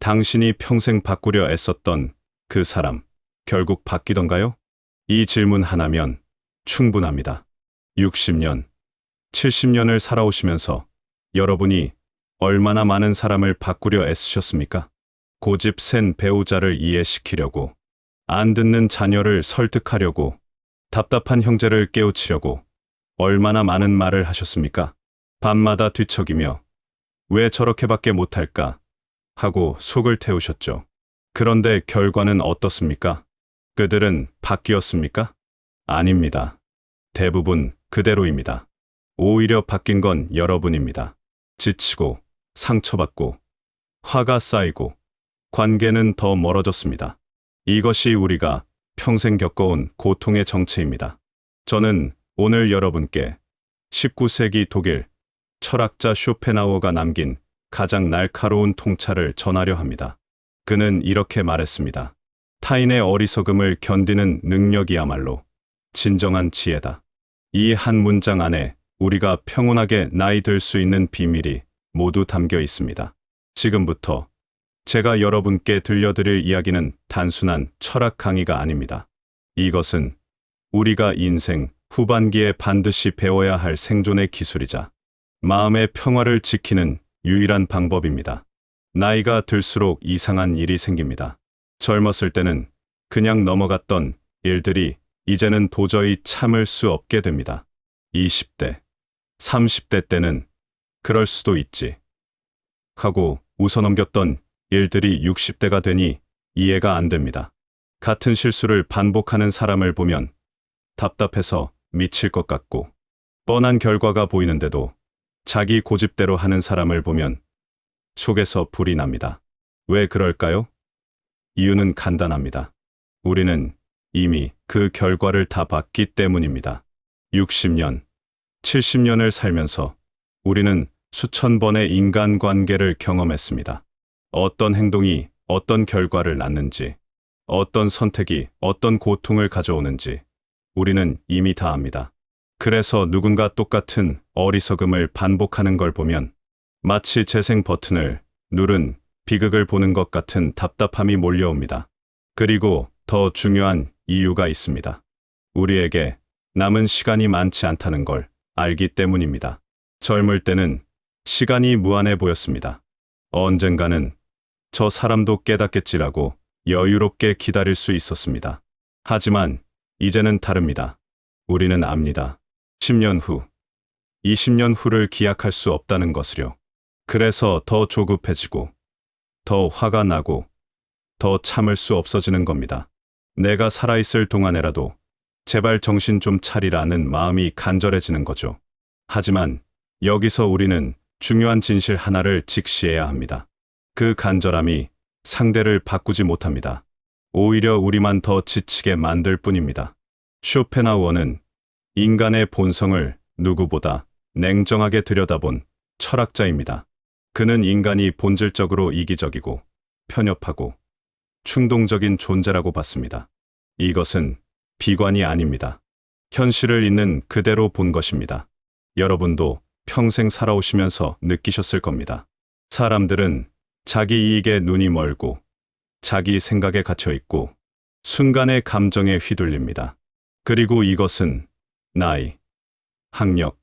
당신이 평생 바꾸려 애썼던 그 사람, 결국 바뀌던가요? 이 질문 하나면 충분합니다. 60년, 70년을 살아오시면서 여러분이 얼마나 많은 사람을 바꾸려 애쓰셨습니까? 고집 센 배우자를 이해시키려고, 안 듣는 자녀를 설득하려고, 답답한 형제를 깨우치려고 얼마나 많은 말을 하셨습니까? 밤마다 뒤척이며 왜 저렇게밖에 못할까 하고 속을 태우셨죠. 그런데 결과는 어떻습니까? 그들은 바뀌었습니까? 아닙니다. 대부분 그대로입니다. 오히려 바뀐 건 여러분입니다. 지치고, 상처받고, 화가 쌓이고, 관계는 더 멀어졌습니다. 이것이 우리가 평생 겪어온 고통의 정체입니다. 저는 오늘 여러분께 19세기 독일 철학자 쇼펜하우어가 남긴 가장 날카로운 통찰을 전하려 합니다. 그는 이렇게 말했습니다. 타인의 어리석음을 견디는 능력이야말로 진정한 지혜다. 이 한 문장 안에 우리가 평온하게 나이 들 수 있는 비밀이 모두 담겨 있습니다. 지금부터 제가 여러분께 들려드릴 이야기는 단순한 철학 강의가 아닙니다. 이것은 우리가 인생 후반기에 반드시 배워야 할 생존의 기술이자 마음의 평화를 지키는 유일한 방법입니다. 나이가 들수록 이상한 일이 생깁니다. 젊었을 때는 그냥 넘어갔던 일들이 이제는 도저히 참을 수 없게 됩니다. 20대, 30대 때는 그럴 수도 있지 하고 웃어넘겼던 일들이 60대가 되니 이해가 안 됩니다. 같은 실수를 반복하는 사람을 보면 답답해서 미칠 것 같고, 뻔한 결과가 보이는데도 자기 고집대로 하는 사람을 보면 속에서 불이 납니다. 왜 그럴까요? 이유는 간단합니다. 우리는 이미 그 결과를 다 봤기 때문입니다. 60년, 70년을 살면서 우리는 수천 번의 인간관계를 경험했습니다. 어떤 행동이 어떤 결과를 낳는지, 어떤 선택이 어떤 고통을 가져오는지 우리는 이미 다 압니다. 그래서 누군가 똑같은 어리석음을 반복하는 걸 보면 마치 재생 버튼을 누른 비극을 보는 것 같은 답답함이 몰려옵니다. 그리고 더 중요한 이유가 있습니다. 우리에게 남은 시간이 많지 않다는 걸 알기 때문입니다. 젊을 때는 시간이 무한해 보였습니다. 언젠가는 저 사람도 깨닫겠지라고 여유롭게 기다릴 수 있었습니다. 하지만 이제는 다릅니다. 우리는 압니다. 10년 후, 20년 후를 기약할 수 없다는 것을요. 그래서 더 조급해지고, 더 화가 나고, 더 참을 수 없어지는 겁니다. 내가 살아있을 동안에라도 제발 정신 좀 차리라는 마음이 간절해지는 거죠. 하지만 여기서 우리는 중요한 진실 하나를 직시해야 합니다. 그 간절함이 상대를 바꾸지 못합니다. 오히려 우리만 더 지치게 만들 뿐입니다. 쇼펜하우어는 인간의 본성을 누구보다 냉정하게 들여다본 철학자입니다. 그는 인간이 본질적으로 이기적이고 편협하고 충동적인 존재라고 봤습니다. 이것은 비관이 아닙니다. 현실을 있는 그대로 본 것입니다. 여러분도 평생 살아오시면서 느끼셨을 겁니다. 사람들은 자기 이익에 눈이 멀고 자기 생각에 갇혀 있고 순간의 감정에 휘둘립니다. 그리고 이것은 나이, 학력,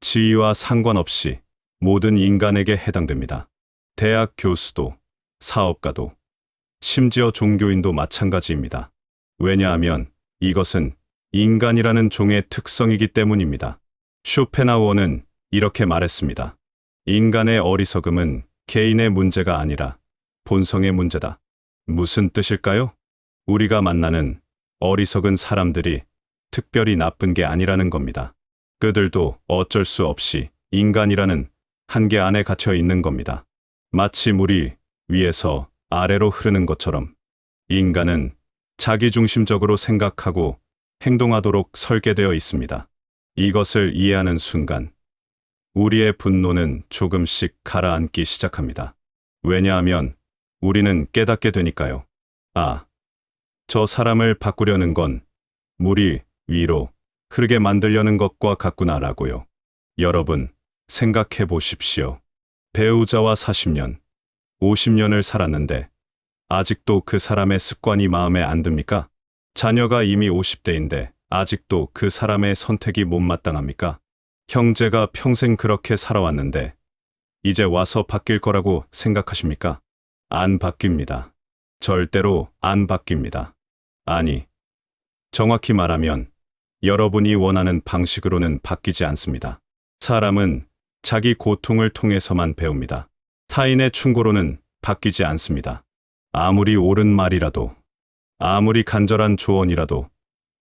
지위와 상관없이 모든 인간에게 해당됩니다. 대학 교수도, 사업가도, 심지어 종교인도 마찬가지입니다. 왜냐하면 이것은 인간이라는 종의 특성이기 때문입니다. 쇼펜하우어는 이렇게 말했습니다. 인간의 어리석음은 개인의 문제가 아니라 본성의 문제다. 무슨 뜻일까요? 우리가 만나는 어리석은 사람들이 특별히 나쁜 게 아니라는 겁니다. 그들도 어쩔 수 없이 인간이라는 한계 안에 갇혀 있는 겁니다. 마치 물이 위에서 아래로 흐르는 것처럼 인간은 자기중심적으로 생각하고 행동하도록 설계되어 있습니다. 이것을 이해하는 순간 우리의 분노는 조금씩 가라앉기 시작합니다. 왜냐하면 우리는 깨닫게 되니까요. 아, 저 사람을 바꾸려는 건 물이 위로 흐르게 만들려는 것과 같구나라고요. 여러분, 생각해 보십시오. 배우자와 40년, 50년을 살았는데 아직도 그 사람의 습관이 마음에 안 듭니까? 자녀가 이미 50대인데 아직도 그 사람의 선택이 못마땅합니까? 형제가 평생 그렇게 살아왔는데 이제 와서 바뀔 거라고 생각하십니까? 안 바뀝니다. 절대로 안 바뀝니다. 아니, 정확히 말하면 여러분이 원하는 방식으로는 바뀌지 않습니다. 사람은 자기 고통을 통해서만 배웁니다. 타인의 충고로는 바뀌지 않습니다. 아무리 옳은 말이라도, 아무리 간절한 조언이라도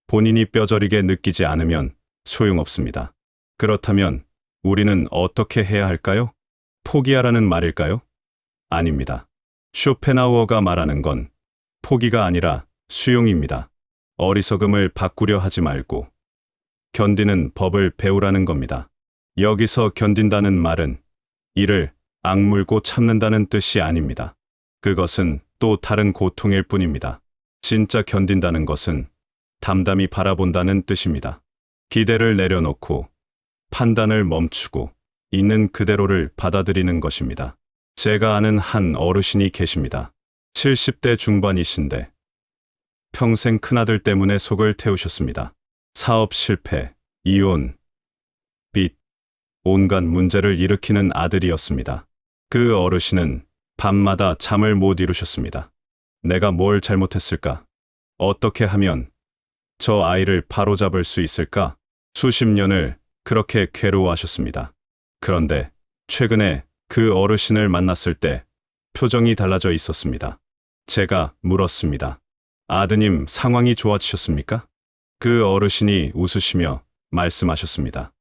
본인이 뼈저리게 느끼지 않으면 소용없습니다. 그렇다면 우리는 어떻게 해야 할까요? 포기하라는 말일까요? 아닙니다. 쇼펜하우어가 말하는 건 포기가 아니라 수용입니다. 어리석음을 바꾸려 하지 말고 견디는 법을 배우라는 겁니다. 여기서 견딘다는 말은 이를 악물고 참는다는 뜻이 아닙니다. 그것은 또 다른 고통일 뿐입니다. 진짜 견딘다는 것은 담담히 바라본다는 뜻입니다. 기대를 내려놓고 판단을 멈추고 있는 그대로를 받아들이는 것입니다. 제가 아는 한 어르신이 계십니다. 70대 중반이신데 평생 큰아들 때문에 속을 태우셨습니다. 사업 실패, 이혼, 빚, 온갖 문제를 일으키는 아들이었습니다. 그 어르신은 밤마다 잠을 못 이루셨습니다. 내가 뭘 잘못했을까? 어떻게 하면 저 아이를 바로잡을 수 있을까? 수십 년을 그렇게 괴로워하셨습니다. 그런데 최근에 그 어르신을 만났을 때 표정이 달라져 있었습니다. 제가 물었습니다. 아드님, 상황이 좋아지셨습니까? 그 어르신이 웃으시며 말씀하셨습니다.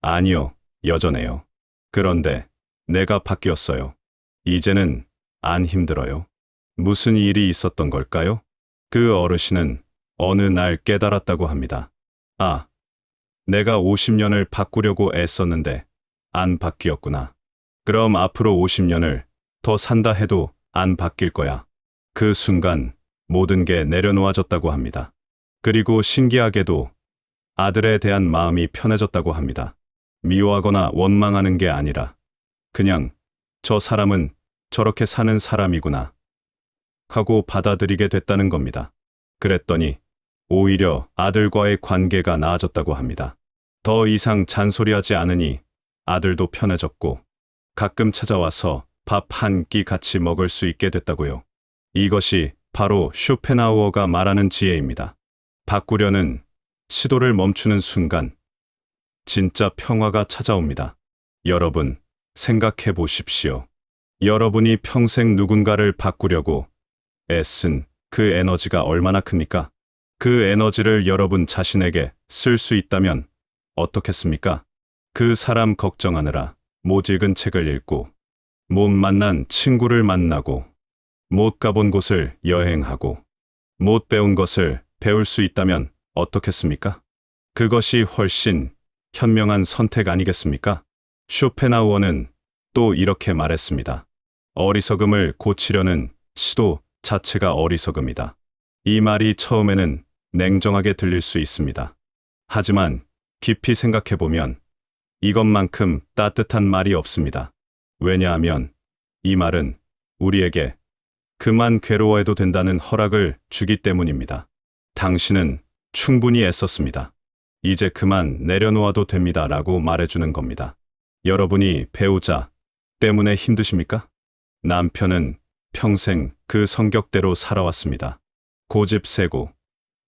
아니요, 여전해요. 그런데 내가 바뀌었어요. 이제는 안 힘들어요. 무슨 일이 있었던 걸까요? 그 어르신은 어느 날 깨달았다고 합니다. 아, 내가 50년을 바꾸려고 애썼는데 안 바뀌었구나. 그럼 앞으로 50년을 더 산다 해도 안 바뀔 거야. 그 순간 모든 게 내려놓아졌다고 합니다. 그리고 신기하게도 아들에 대한 마음이 편해졌다고 합니다. 미워하거나 원망하는 게 아니라 그냥 저 사람은 저렇게 사는 사람이구나 하고 받아들이게 됐다는 겁니다. 그랬더니 오히려 아들과의 관계가 나아졌다고 합니다. 더 이상 잔소리하지 않으니 아들도 편해졌고 가끔 찾아와서 밥 한 끼 같이 먹을 수 있게 됐다고요. 이것이 바로 쇼펜하우어가 말하는 지혜입니다. 바꾸려는 시도를 멈추는 순간 진짜 평화가 찾아옵니다. 여러분, 생각해 보십시오. 여러분이 평생 누군가를 바꾸려고 애쓴 그 에너지가 얼마나 큽니까? 그 에너지를 여러분 자신에게 쓸 수 있다면 어떻겠습니까? 그 사람 걱정하느라 못 읽은 책을 읽고, 못 만난 친구를 만나고, 못 가본 곳을 여행하고, 못 배운 것을 배울 수 있다면 어떻겠습니까? 그것이 훨씬 현명한 선택 아니겠습니까? 쇼펜하우어는 또 이렇게 말했습니다. 어리석음을 고치려는 시도 자체가 어리석음이다. 이 말이 처음에는 냉정하게 들릴 수 있습니다. 하지만 깊이 생각해보면 이것만큼 따뜻한 말이 없습니다. 왜냐하면 이 말은 우리에게 그만 괴로워해도 된다는 허락을 주기 때문입니다. 당신은 충분히 애썼습니다. 이제 그만 내려놓아도 됩니다. 라고 말해주는 겁니다. 여러분이 배우자 때문에 힘드십니까? 남편은 평생 그 성격대로 살아왔습니다. 고집세고,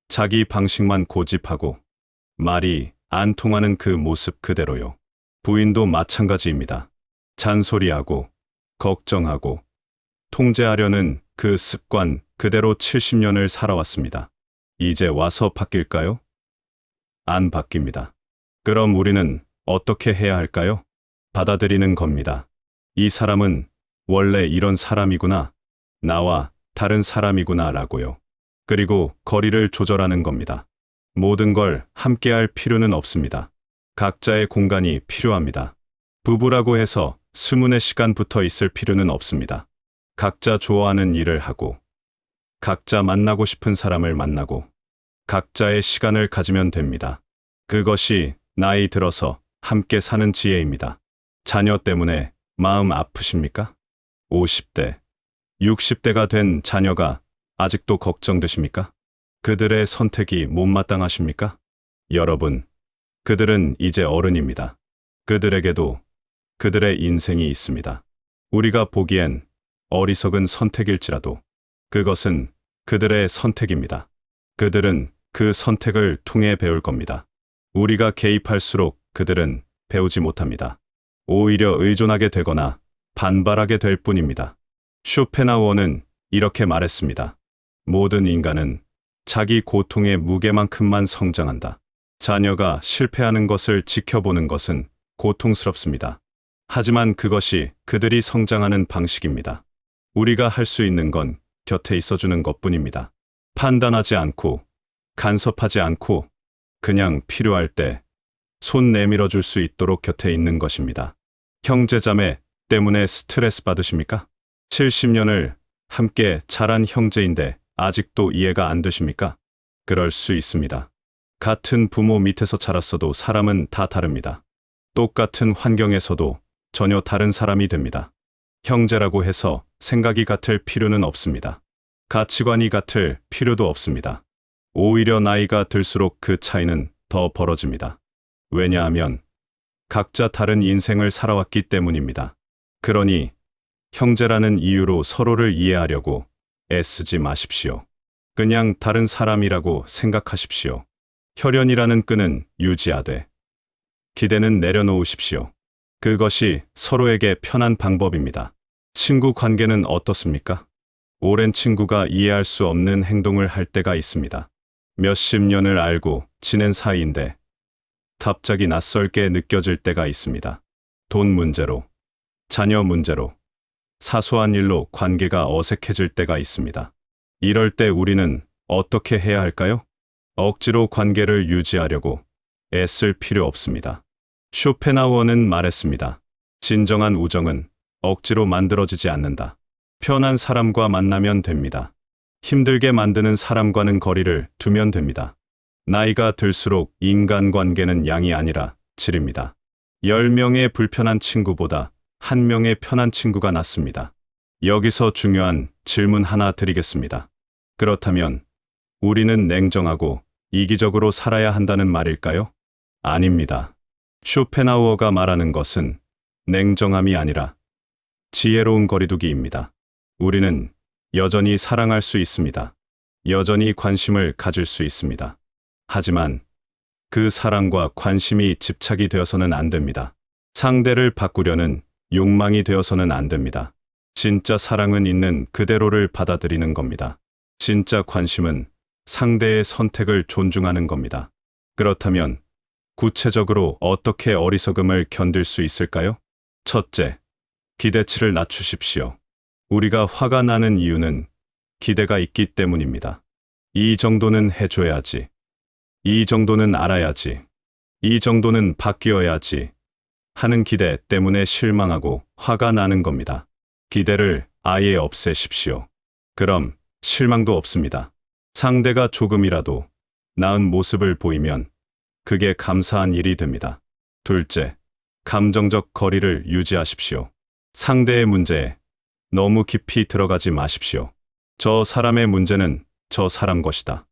자기 방식만 고집하고, 말이 안 통하는 그 모습 그대로요. 부인도 마찬가지입니다. 잔소리하고, 걱정하고, 통제하려는 그 습관 그대로 70년을 살아왔습니다. 이제 와서 바뀔까요? 안 바뀝니다. 그럼 우리는 어떻게 해야 할까요? 받아들이는 겁니다. 이 사람은 원래 이런 사람이구나. 나와 다른 사람이구나 라고요. 그리고 거리를 조절하는 겁니다. 모든 걸 함께할 필요는 없습니다. 각자의 공간이 필요합니다. 부부라고 해서 스문의 시간 붙어 있을 필요는 없습니다. 각자 좋아하는 일을 하고, 각자 만나고 싶은 사람을 만나고, 각자의 시간을 가지면 됩니다. 그것이 나이 들어서 함께 사는 지혜입니다. 자녀 때문에 마음 아프십니까? 50대, 60대가 된 자녀가 아직도 걱정되십니까? 그들의 선택이 못마땅하십니까? 여러분, 그들은 이제 어른입니다. 그들에게도 그들의 인생이 있습니다. 우리가 보기엔 어리석은 선택일지라도 그것은 그들의 선택입니다. 그들은 그 선택을 통해 배울 겁니다. 우리가 개입할수록 그들은 배우지 못합니다. 오히려 의존하게 되거나 반발하게 될 뿐입니다. 쇼펜하우어는 이렇게 말했습니다. 모든 인간은 자기 고통의 무게만큼만 성장한다. 자녀가 실패하는 것을 지켜보는 것은 고통스럽습니다. 하지만 그것이 그들이 성장하는 방식입니다. 우리가 할 수 있는 건 곁에 있어주는 것뿐입니다. 판단하지 않고, 간섭하지 않고, 그냥 필요할 때 손 내밀어 줄 수 있도록 곁에 있는 것입니다. 형제자매 때문에 스트레스 받으십니까? 70년을 함께 자란 형제인데 아직도 이해가 안 되십니까? 그럴 수 있습니다. 같은 부모 밑에서 자랐어도 사람은 다 다릅니다. 똑같은 환경에서도 전혀 다른 사람이 됩니다. 형제라고 해서 생각이 같을 필요는 없습니다. 가치관이 같을 필요도 없습니다. 오히려 나이가 들수록 그 차이는 더 벌어집니다. 왜냐하면 각자 다른 인생을 살아왔기 때문입니다. 그러니 형제라는 이유로 서로를 이해하려고 애쓰지 마십시오. 그냥 다른 사람이라고 생각하십시오. 혈연이라는 끈은 유지하되 기대는 내려놓으십시오. 그것이 서로에게 편한 방법입니다. 친구 관계는 어떻습니까? 오랜 친구가 이해할 수 없는 행동을 할 때가 있습니다. 몇십 년을 알고 지낸 사이인데 갑자기 낯설게 느껴질 때가 있습니다. 돈 문제로, 자녀 문제로, 사소한 일로 관계가 어색해질 때가 있습니다. 이럴 때 우리는 어떻게 해야 할까요? 억지로 관계를 유지하려고 애쓸 필요 없습니다. 쇼펜하우어는 말했습니다. 진정한 우정은 억지로 만들어지지 않는다. 편한 사람과 만나면 됩니다. 힘들게 만드는 사람과는 거리를 두면 됩니다. 나이가 들수록 인간관계는 양이 아니라 질입니다. 10명의 불편한 친구보다 1명의 편한 친구가 낫습니다. 여기서 중요한 질문 하나 드리겠습니다. 그렇다면 우리는 냉정하고 이기적으로 살아야 한다는 말일까요? 아닙니다. 쇼펜하우어가 말하는 것은 냉정함이 아니라 지혜로운 거리두기입니다. 우리는 여전히 사랑할 수 있습니다. 여전히 관심을 가질 수 있습니다. 하지만 그 사랑과 관심이 집착이 되어서는 안 됩니다. 상대를 바꾸려는 욕망이 되어서는 안 됩니다. 진짜 사랑은 있는 그대로를 받아들이는 겁니다. 진짜 관심은 상대의 선택을 존중하는 겁니다. 그렇다면 구체적으로 어떻게 어리석음을 견딜 수 있을까요? 첫째, 기대치를 낮추십시오. 우리가 화가 나는 이유는 기대가 있기 때문입니다. 이 정도는 해줘야지. 이 정도는 알아야지. 이 정도는 바뀌어야지. 하는 기대 때문에 실망하고 화가 나는 겁니다. 기대를 아예 없애십시오. 그럼 실망도 없습니다. 상대가 조금이라도 나은 모습을 보이면 그게 감사한 일이 됩니다. 둘째, 감정적 거리를 유지하십시오. 상대의 문제에 너무 깊이 들어가지 마십시오. 저 사람의 문제는 저 사람 것이다.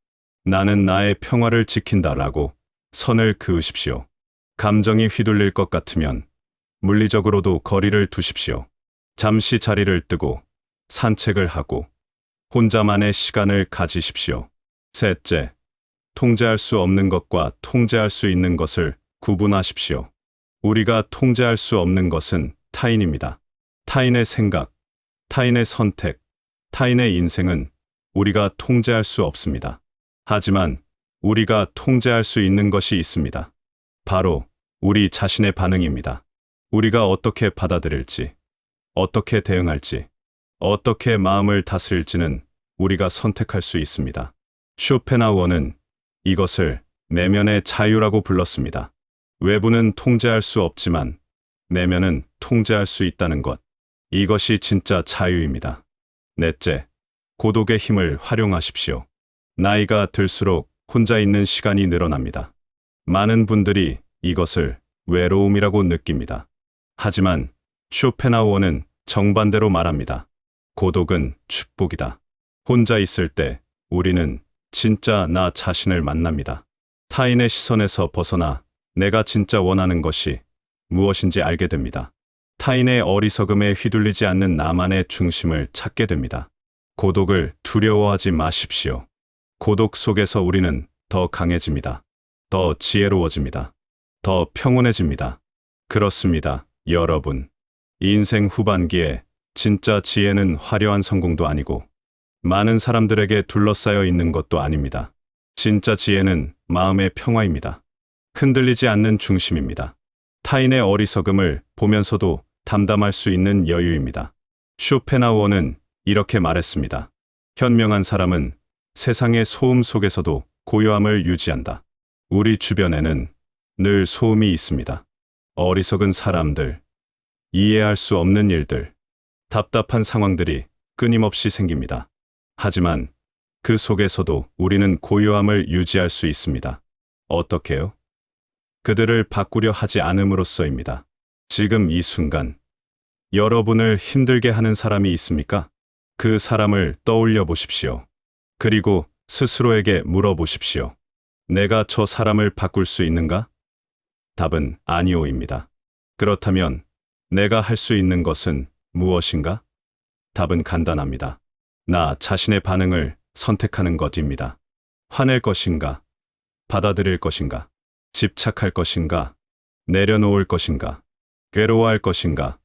나는 나의 평화를 지킨다라고 선을 그으십시오. 감정이 휘둘릴 것 같으면 물리적으로도 거리를 두십시오. 잠시 자리를 뜨고 산책을 하고 혼자만의 시간을 가지십시오. 셋째, 통제할 수 없는 것과 통제할 수 있는 것을 구분하십시오. 우리가 통제할 수 없는 것은 타인입니다. 타인의 생각, 타인의 선택, 타인의 인생은 우리가 통제할 수 없습니다. 하지만 우리가 통제할 수 있는 것이 있습니다. 바로 우리 자신의 반응입니다. 우리가 어떻게 받아들일지, 어떻게 대응할지, 어떻게 마음을 다스릴지는 우리가 선택할 수 있습니다. 쇼펜하우어는 이것을 내면의 자유라고 불렀습니다. 외부는 통제할 수 없지만 내면은 통제할 수 있다는 것. 이것이 진짜 자유입니다. 넷째, 고독의 힘을 활용하십시오. 나이가 들수록 혼자 있는 시간이 늘어납니다. 많은 분들이 이것을 외로움이라고 느낍니다. 하지만 쇼펜하우어는 정반대로 말합니다. 고독은 축복이다. 혼자 있을 때 우리는 진짜 나 자신을 만납니다. 타인의 시선에서 벗어나 내가 진짜 원하는 것이 무엇인지 알게 됩니다. 타인의 어리석음에 휘둘리지 않는 나만의 중심을 찾게 됩니다. 고독을 두려워하지 마십시오. 고독 속에서 우리는 더 강해집니다. 더 지혜로워집니다. 더 평온해집니다. 그렇습니다, 여러분. 인생 후반기에 진짜 지혜는 화려한 성공도 아니고 많은 사람들에게 둘러싸여 있는 것도 아닙니다. 진짜 지혜는 마음의 평화입니다. 흔들리지 않는 중심입니다. 타인의 어리석음을 보면서도 담담할 수 있는 여유입니다. 쇼펜하우어는 이렇게 말했습니다. 현명한 사람은 세상의 소음 속에서도 고요함을 유지한다. 우리 주변에는 늘 소음이 있습니다. 어리석은 사람들, 이해할 수 없는 일들, 답답한 상황들이 끊임없이 생깁니다. 하지만 그 속에서도 우리는 고요함을 유지할 수 있습니다. 어떻게요? 그들을 바꾸려 하지 않음으로써입니다. 지금 이 순간, 여러분을 힘들게 하는 사람이 있습니까? 그 사람을 떠올려 보십시오. 그리고 스스로에게 물어보십시오. 내가 저 사람을 바꿀 수 있는가? 답은 아니오입니다. 그렇다면 내가 할 수 있는 것은 무엇인가? 답은 간단합니다. 나 자신의 반응을 선택하는 것입니다. 화낼 것인가? 받아들일 것인가? 집착할 것인가? 내려놓을 것인가? 괴로워할 것인가?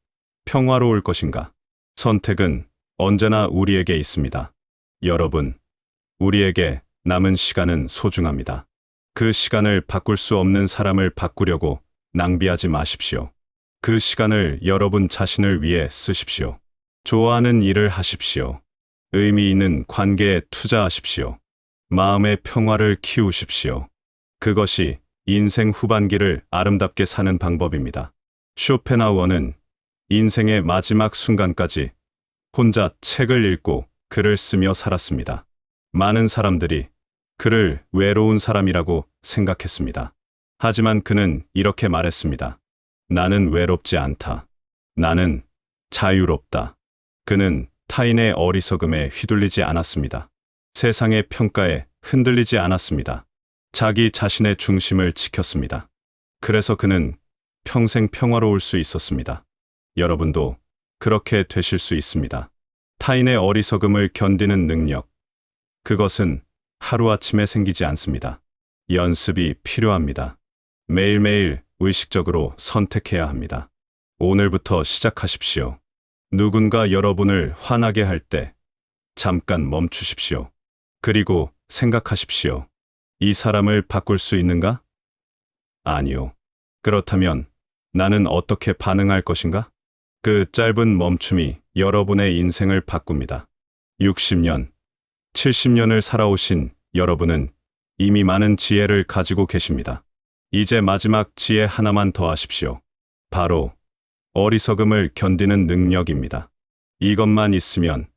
평화로울 것인가? 선택은 언제나 우리에게 있습니다. 여러분, 우리에게 남은 시간은 소중합니다. 그 시간을 바꿀 수 없는 사람을 바꾸려고 낭비하지 마십시오. 그 시간을 여러분 자신을 위해 쓰십시오. 좋아하는 일을 하십시오. 의미 있는 관계에 투자하십시오. 마음의 평화를 키우십시오. 그것이 인생 후반기를 아름답게 사는 방법입니다. 쇼펜하우어는 인생의 마지막 순간까지 혼자 책을 읽고 글을 쓰며 살았습니다. 많은 사람들이 그를 외로운 사람이라고 생각했습니다. 하지만 그는 이렇게 말했습니다. 나는 외롭지 않다. 나는 자유롭다. 그는 타인의 어리석음에 휘둘리지 않았습니다. 세상의 평가에 흔들리지 않았습니다. 자기 자신의 중심을 지켰습니다. 그래서 그는 평생 평화로울 수 있었습니다. 여러분도 그렇게 되실 수 있습니다. 타인의 어리석음을 견디는 능력, 그것은 하루아침에 생기지 않습니다. 연습이 필요합니다. 매일매일 의식적으로 선택해야 합니다. 오늘부터 시작하십시오. 누군가 여러분을 화나게 할 때 잠깐 멈추십시오. 그리고 생각하십시오. 이 사람을 바꿀 수 있는가? 아니요. 그렇다면 나는 어떻게 반응할 것인가? 그 짧은 멈춤이 여러분의 인생을 바꿉니다. 60년, 70년을 살아오신 여러분은 이미 많은 지혜를 가지고 계십니다. 이제 마지막 지혜 하나만 더 하십시오. 바로 어리석음을 견디는 능력입니다. 이것만 있으면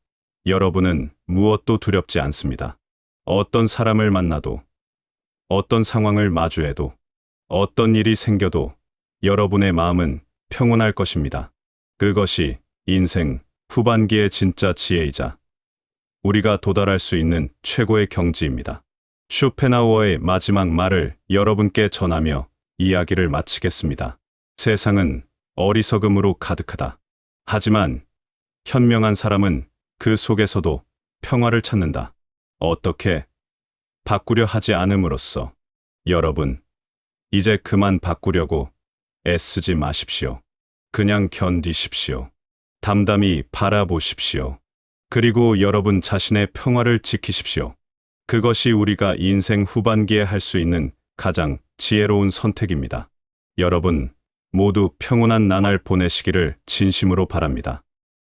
여러분은 무엇도 두렵지 않습니다. 어떤 사람을 만나도, 어떤 상황을 마주해도, 어떤 일이 생겨도 여러분의 마음은 평온할 것입니다. 그것이 인생 후반기의 진짜 지혜이자 우리가 도달할 수 있는 최고의 경지입니다. 쇼펜하우어의 마지막 말을 여러분께 전하며 이야기를 마치겠습니다. 세상은 어리석음으로 가득하다. 하지만 현명한 사람은 그 속에서도 평화를 찾는다. 어떻게? 바꾸려 하지 않음으로써. 여러분, 이제 그만 바꾸려고 애쓰지 마십시오. 그냥 견디십시오. 담담히 바라보십시오. 그리고 여러분 자신의 평화를 지키십시오. 그것이 우리가 인생 후반기에 할 수 있는 가장 지혜로운 선택입니다. 여러분 모두 평온한 나날 보내시기를 진심으로 바랍니다.